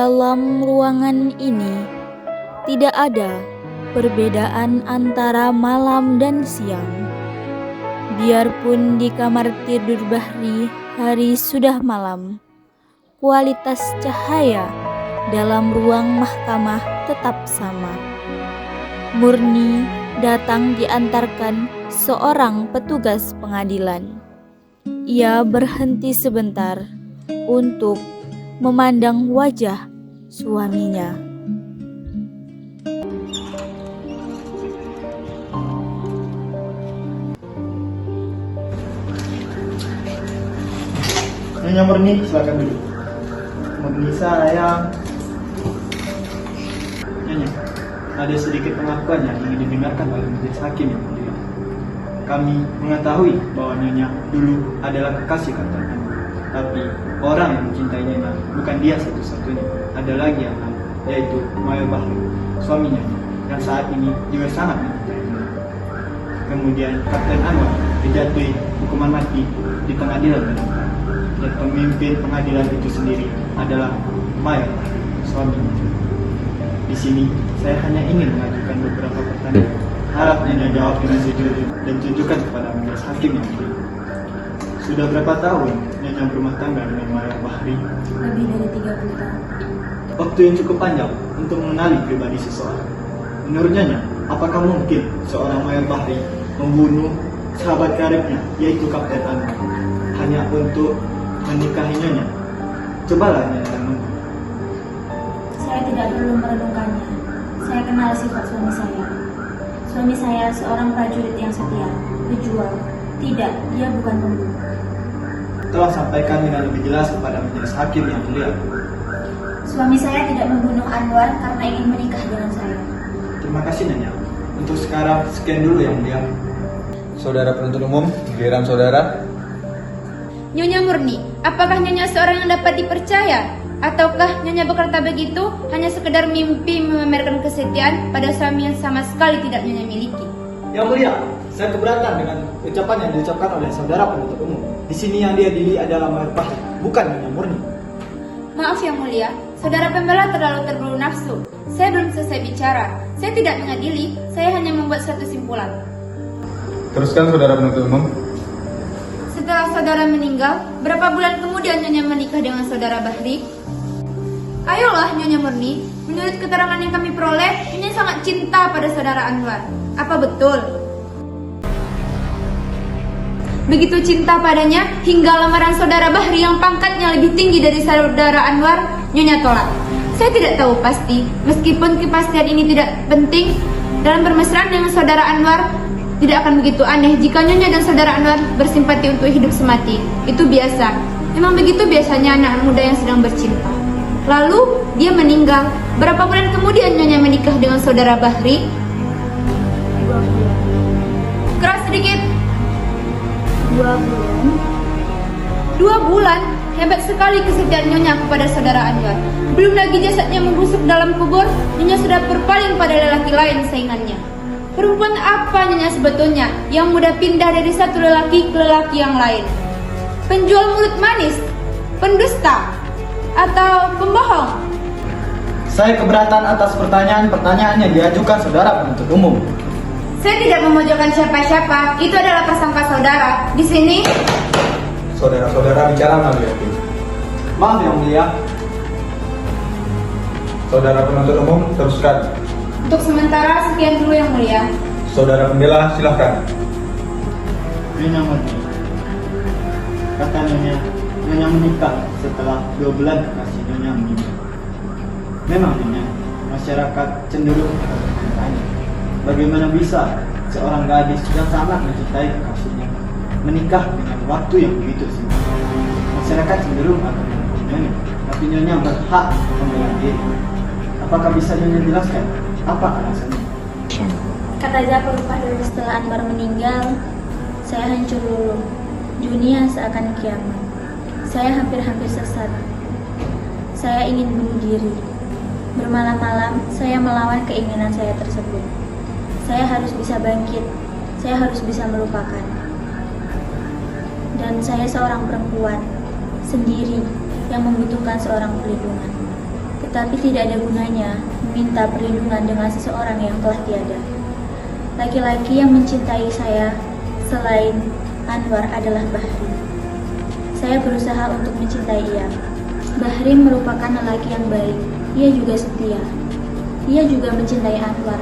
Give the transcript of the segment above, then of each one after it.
dalam ruangan ini tidak ada perbedaan antara malam dan siang. Biarpun di kamar tidur Bahri hari sudah malam, kualitas cahaya dalam ruang mahkamah tetap sama. Murni datang diantarkan seorang petugas pengadilan. Ia berhenti sebentar untuk memandang wajah suaminya. Nyonya Murni, silakan duduk. Murni sayang. Nyonya, ada sedikit pengakuan yang ingin didengarkan oleh majelis hakim yang mulia. Kami mengetahui bahwa Nyonya dulu adalah kekasih Kapten Anwar, tapi orang yang mencintai Nyonya bukan dia satu-satunya. Ada lagi yang lain, yaitu Mayor Bahri, suami Nyonya, yang saat ini juga sangat mencintai Nyonya. Kemudian Kapten Anwar dijatuhi hukuman mati di pengadilan negeri. Dan pemimpin pengadilan itu sendiri adalah Mayor Bahri, suaminya. Di sini saya hanya ingin mengajukan beberapa pertanyaan. Harap Nyonya jawab dengan jujur dan tunjukkan kepada majelis hakim yang mulia. Sudah berapa tahun Nyonya berumah tangga dengan Mayor Bahri? Lebih dari 30 tahun. Waktu yang cukup panjang untuk mengenali pribadi seseorang. Menurut Nyonya, apakah mungkin seorang Mayor Bahri membunuh sahabat karibnya, yaitu Kapten Anwar, hanya untuk menikahi Nyonya? Cobalah Nyonya renungkan. Saya tidak perlu merenungkannya. Saya kenal sifat suami saya. Suami saya seorang prajurit yang setia, berjuang. Tidak, dia bukan pembunuh. Tolong sampaikan dengan lebih jelas kepada majelis hakim yang mulia. Suami saya tidak membunuh Anwar karena ingin menikah dengan saya. Terima kasih Nyonya. Untuk sekarang sekian dulu yang mulia. Saudara penuntut umum, giliran saudara. Nyonya Murni, apakah Nyonya seorang yang dapat dipercaya? Ataukah Nyonya berkata begitu hanya sekedar mimpi memamerkan kesetiaan pada suami yang sama sekali tidak Nyonya miliki? Yang mulia, saya keberatan dengan ucapan yang diucapkan oleh saudara penuntut umum. Di sini yang diadili adalah Mayor Bahri, bukan Nyonya Murni. Maaf Yang Mulia, saudara pembela terlalu terburu nafsu. Saya belum selesai bicara. Saya tidak mengadili, saya hanya membuat satu simpulan. Teruskan saudara penuntut umum. Setelah saudara meninggal, berapa bulan kemudian Nyonya menikah dengan saudara Bahri? Ayolah Nyonya Murni, menurut keterangan yang kami peroleh, Nyonya sangat cinta pada saudara Anwar. Apa betul? Begitu cinta padanya, hingga lamaran saudara Bahri yang pangkatnya lebih tinggi dari saudara Anwar, Nyonya tolak. Saya tidak tahu pasti, meskipun kepastian ini tidak penting, dalam bermesraan dengan saudara Anwar, tidak akan begitu aneh jika Nyonya dan saudara Anwar bersimpati untuk hidup semati. Itu biasa. Memang begitu biasanya anak muda yang sedang bercinta. Lalu dia meninggal. Berapa bulan kemudian Nyonya menikah dengan saudara Bahri? 2 bulan. Keras sedikit. 2 bulan. 2 bulan. Hebat sekali kesetiaan Nyonya kepada saudara Anwar. Belum lagi jasadnya membusuk dalam kubur, Nyonya sudah berpaling pada lelaki lain saingannya. Perempuan apa Nyonya sebetulnya yang mudah pindah dari satu lelaki ke lelaki yang lain? Penjual mulut manis? Pendusta? Atau pembohong? Saya keberatan atas pertanyaan-pertanyaan yang diajukan saudara penuntut umum. Saya tidak memojokkan siapa-siapa. Itu adalah prasangka saudara. Di sini, Saudara-saudara bicara melalui hakim. Maaf yang mulia. Saudara penuntut umum, teruskan. untuk sementara sekian dulu Yang Mulia. Saudara pembela, silahkan. Nyonya Murni, kata Nyonya menikah setelah 2 bulan kekasih Nyonya meninggal. Memang Nyonya, masyarakat cenderung bertanya, bagaimana bisa seorang gadis yang sangat mencintai kekasihnya menikah dengan waktu yang begitu singkat? Masyarakat cenderung akan menghukum Nyonya, tapi Nyonya berhak membela diri. Apakah bisa Nyonya jelaskan apa alasannya? Kata Jafar Fahri setelah Anwar meninggal, saya hancur luluh. Dunia seakan kiamat. Saya hampir-hampir sesat. Saya ingin bunuh diri. Bermalam-malam, saya melawan keinginan saya tersebut. Saya harus bisa bangkit. Saya harus bisa melupakan. Dan saya seorang perempuan, sendiri, yang membutuhkan seorang pelindungan. Tetapi tidak ada gunanya meminta perlindungan dengan seseorang yang telah tiada. Laki-laki yang mencintai saya selain Anwar adalah Bahri. Saya berusaha untuk mencintai ia. Bahri merupakan lelaki yang baik. Ia juga setia. Ia juga mencintai Anwar.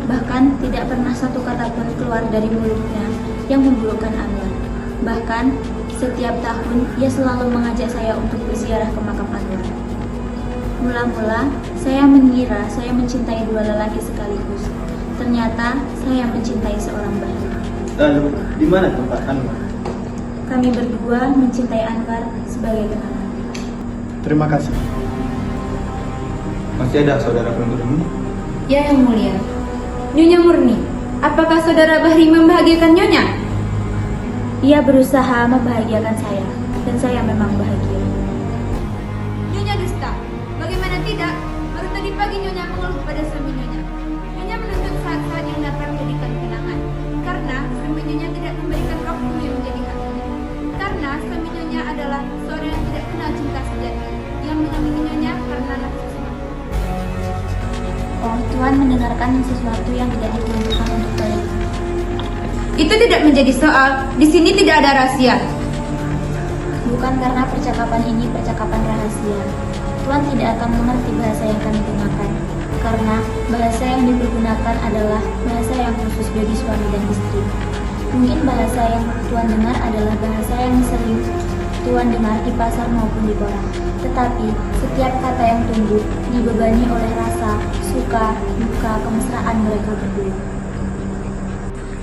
Bahkan tidak pernah satu kata pun keluar dari mulutnya yang memburukkan Anwar. Bahkan setiap tahun ia selalu mengajak saya untuk berziarah ke makam Anwar. Mula-mula saya mengira saya mencintai dua lelaki sekaligus. Ternyata saya mencintai seorang Bahri. Lalu, di mana tempat Anwar? Kami berdua mencintai Anwar sebagai kenangan. Terima kasih. Masih ada saudara penuntut umum? Ya Yang Mulia. Nyonya Murni, apakah saudara Bahri membahagiakan Nyonya? Ia berusaha membahagiakan saya, dan saya memang bahagia. Nyonya dusta. Bagaimana tidak? Baru tadi pagi Nyonya mengeluh pada suami Nyonya. Nyonya menuntut saat-saat yang dapat menjadikan kenangan, karena suami Nyonya tidak memberikan waktu yang menjadi haknya. Karena suami Nyonya adalah seorang yang tidak kenal cinta sejati, yang mengambil Nyonya karena nafsu semata. Oh, Tuhan mendengarkan sesuatu yang tidak ditunjukkan untuk kalian. Itu tidak menjadi soal. Di sini tidak ada rahasia. Bukan karena percakapan ini percakapan rahasia. Tuhan tidak akan mengerti bahasa yang kami gunakan, karena bahasa yang dipergunakan adalah bahasa yang khusus bagi suami dan istri. Mungkin bahasa yang Tuhan dengar adalah bahasa yang sering Tuhan dengar di pasar maupun di koran. Tetapi setiap kata yang tumbuh dibebani oleh rasa, suka, duka, kemesraan mereka berdua.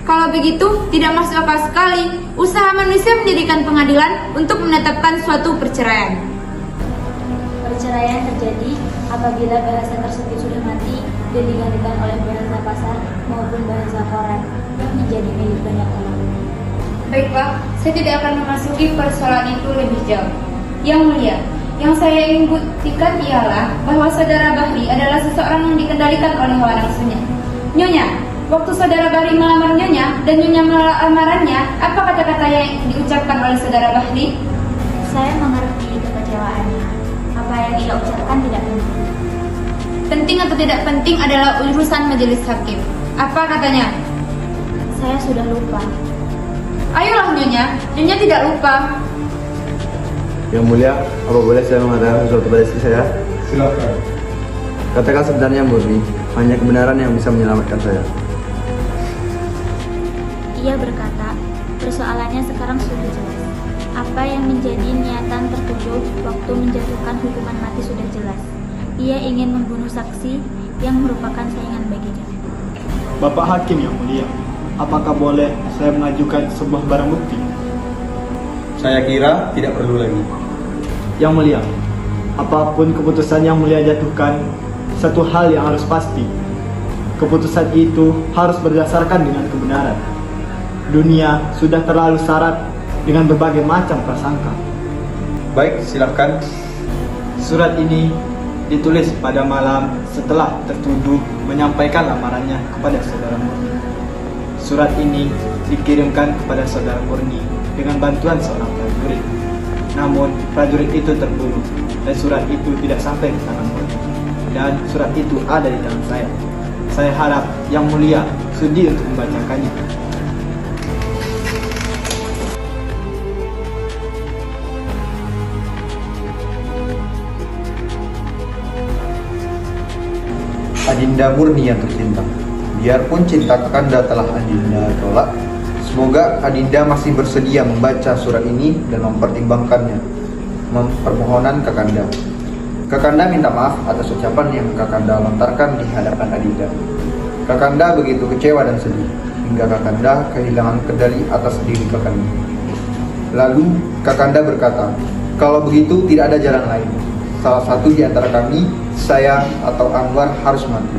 Kalau begitu, tidak masuk akal sekali usaha manusia menjadikan pengadilan untuk menetapkan suatu perceraian. Perceraian terjadi apabila bahasa tersebut sudah mati dan digantikan oleh bahasa pasar maupun bahasa koran yang menjadi milik banyak orang. Baiklah, saya tidak akan memasuki persoalan itu lebih jauh. Yang Mulia, yang saya ingin buktikan ialah bahwa saudara Bahri adalah seseorang yang dikendalikan oleh hawa nafsunya. Nyonya, waktu saudara Bahri melamar Nyonya dan Nyonya menolak lamarannya, apa kata-kata yang diucapkan oleh saudara Bahri? Saya mengerti kekecewaannya. Apa yang ia ucapkan tidak penting. Penting atau tidak penting adalah urusan majelis hakim. Apa katanya? Saya sudah lupa. Ayolah Nyonya, Nyonya tidak lupa. Yang Mulia, apa boleh saya mengatakan sesuatu pada istri saya? Silakan. Katakan sebenarnya murni, hanya kebenaran yang bisa menyelamatkan saya. Ia berkata, persoalannya sekarang sudah jelas. Apa yang menjadi niatan tertuduh waktu menjatuhkan hukuman mati sudah jelas. Ia ingin membunuh saksi yang merupakan saingan baginya. Bapak Hakim yang mulia, apakah boleh saya mengajukan sebuah barang bukti? Saya kira tidak perlu lagi. Yang mulia, apapun keputusan yang mulia jatuhkan, satu hal yang harus pasti. Keputusan itu harus berdasarkan dengan kebenaran. Dunia sudah terlalu syarat dengan berbagai macam prasangka. Baik, silakan. Surat ini ditulis pada malam setelah tertuduh menyampaikan lamarannya kepada saudara Murni. Surat ini dikirimkan kepada saudara Murni dengan bantuan seorang prajurit. Namun prajurit itu terbunuh dan surat itu tidak sampai di tangan Murni. Dan surat itu ada di tangan saya. Saya harap yang mulia sudi untuk membacakannya. Adinda Murni yang tercinta, biarpun cinta Kakanda telah Adinda tolak, semoga Adinda masih bersedia membaca surat ini dan mempertimbangkannya. Permohonan Kakanda. Kakanda minta maaf atas ucapan yang Kakanda lontarkan di hadapan Adinda. Kakanda begitu kecewa dan sedih, hingga Kakanda kehilangan kendali atas diri Kakanda. Lalu Kakanda berkata, kalau begitu tidak ada jalan lain. Salah satu di antara kami, saya atau Anwar harus mati.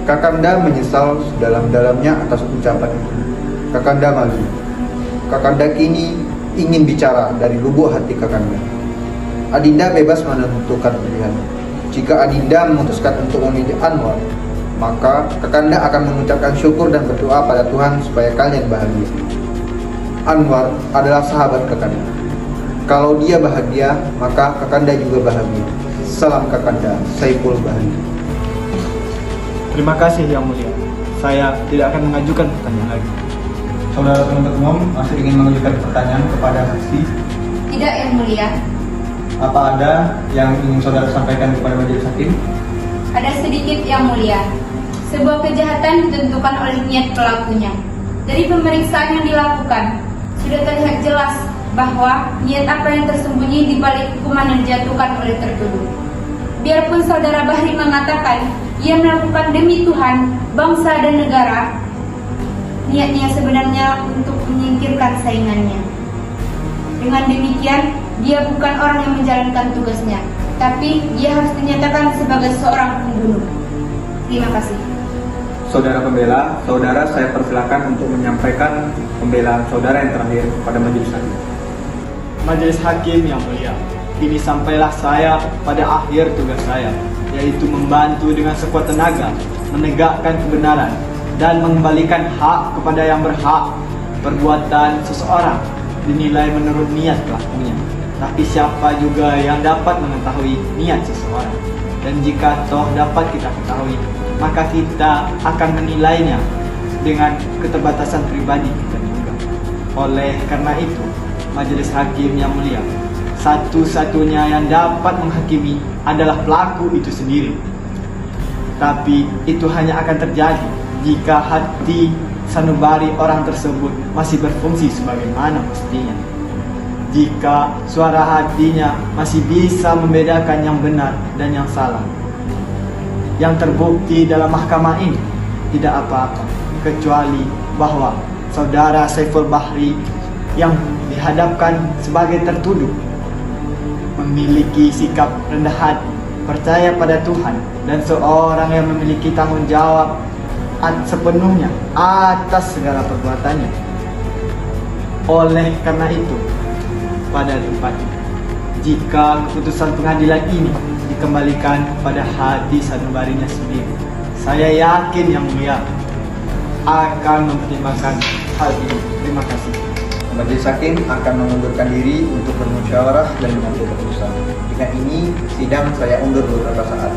Kakanda menyesal sedalam-dalamnya atas ucapan itu. Kakanda malu. Kakanda kini ingin bicara dari lubuk hati Kakanda. Adinda bebas menentukan pilihan. Jika Adinda memutuskan untuk memilih Anwar, maka Kakanda akan mengucapkan syukur dan berdoa pada Tuhan supaya kalian bahagia. Anwar adalah sahabat Kakanda. Kalau dia bahagia, maka Kakanda juga bahagia. Salam Kakanda Saiful Bahri. Terima kasih Yang Mulia. Saya tidak akan mengajukan pertanyaan lagi. Saudara penuntut umum masih ingin mengajukan pertanyaan kepada saksi. Tidak, Yang Mulia. Apa ada yang ingin saudara sampaikan kepada majelis hakim? Ada sedikit, Yang Mulia. Sebuah kejahatan ditentukan oleh niat pelakunya. Dari pemeriksaan yang dilakukan, sudah terlihat jelas bahwa niat apa yang tersembunyi di balik hukuman yang dijatuhkan oleh tertuduh. Biarpun saudara Bahri mengatakan ia melakukan demi Tuhan, bangsa dan negara, niatnya sebenarnya untuk menyingkirkan saingannya. Dengan demikian, dia bukan orang yang menjalankan tugasnya, tapi dia harus dinyatakan sebagai seorang pembunuh. Terima kasih. Saudara pembela, saudara saya persilakan untuk menyampaikan pembelaan saudara yang terakhir pada majelis hakim. Majelis Hakim Yang Mulia, kini sampailah saya pada akhir tugas saya, yaitu membantu dengan sekuat tenaga, menegakkan kebenaran, dan mengembalikan hak kepada yang berhak. Perbuatan seseorang dinilai menurut niat pelakunya, tapi siapa juga yang dapat mengetahui niat seseorang? Dan jika toh dapat kita ketahui, maka kita akan menilainya dengan keterbatasan pribadi kita juga. Oleh karena itu, Majelis Hakim Yang Mulia, satu-satunya yang dapat menghakimi adalah pelaku itu sendiri. Tapi itu hanya akan terjadi jika hati sanubari orang tersebut masih berfungsi sebagaimana mestinya. Jika suara hatinya masih bisa membedakan yang benar dan yang salah. Yang terbukti dalam mahkamah ini tidak apa-apa, kecuali bahwa saudara Saiful Bahri yang dihadapkan sebagai tertuduh memiliki sikap rendah hati, percaya pada Tuhan, dan seorang yang memiliki tanggung jawab sepenuhnya atas segala perbuatannya. Oleh karena itu, pada tempatnya, jika keputusan pengadilan ini dikembalikan pada hati sanubarinya sendiri, saya yakin Yang Mulia akan mempertimbangkan hal ini. Terima kasih. Majelis hakim akan mengundurkan diri untuk bermusyawarah dan mengambil keputusan. Dengan ini, sidang saya undur beberapa saat.